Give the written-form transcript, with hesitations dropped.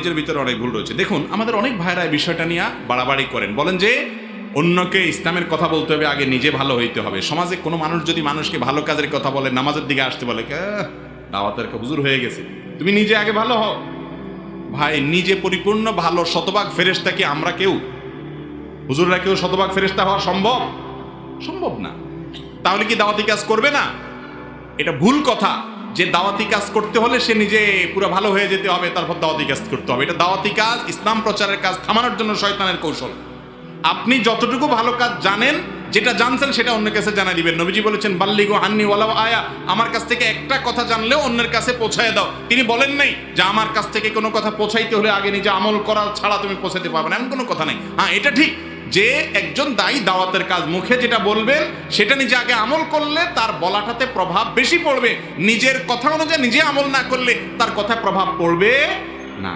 টার্মিনোলজির ভিতরে অনেক ভুল রয়েছে। দেখুন, আমাদের অনেক ভাইরা এই বিষয়টা নিয়ে বাড়াবাড়ি করেন, বলেন যে অন্যকে ইসলামের কথা বলতে হবে, আগে নিজে ভালো হইতে হবে। সমাজে কোনো মানুষ যদি মানুষকে ভালো কাজের কথা বলে, নামাজের দিকে আসতে বলে, দাওয়াতের হুজুর হয়ে গেছে, তুমি নিজে আগে ভালো হও। ভাই, নিজে পরিপূর্ণ ভালো শতভাগ ফেরেশতা কি আমরা কেউ? হুজুররা কেউ শতভাগ ফেরেশতা হওয়া সম্ভব? সম্ভব না। তাহলে কি দাওয়াতি কাজ করবে না? এটা ভুল কথা যে দাওয়াতি কাজ করতে হলে সে নিজে পুরো ভালো হয়ে যেতে হবে, তারপর দাওয়াতি কাজ করতে হবে। এটা দাওয়াতি কাজ, ইসলাম প্রচারের কাজ থামানোর জন্য শয়তানের কৌশল। আপনি যতটুকু ভালো কাজ জানেন, যেটা জানছেন সেটা অন্যের কাছে জানাই দিবেন। নবীজি বলেছেন, বাল্লিগু আন্নি ওয়ালাউ আয়া, আমার কাছ থেকে একটা কথা জানলেও অন্যের কাছে পৌঁছায় দাও। তিনি বলেন নাই যে আমার কাছ থেকে কোনো কথা পৌঁছাইতে হলে আগে নিজে আমল করা ছাড়া তুমি পৌঁছাতে পারবে না, এমন কোনো কথা নেই। হ্যাঁ, এটা ঠিক যে একজন দায়ী দাওয়াতের কাজ মুখে যেটা বলবেন সেটা নিজে আগে আমল করলে তার বলাটাতে প্রভাব বেশি পড়বে। নিজের কথা অনুযায়ী নিজে আমল না করলে তার কথায় প্রভাব পড়বে না।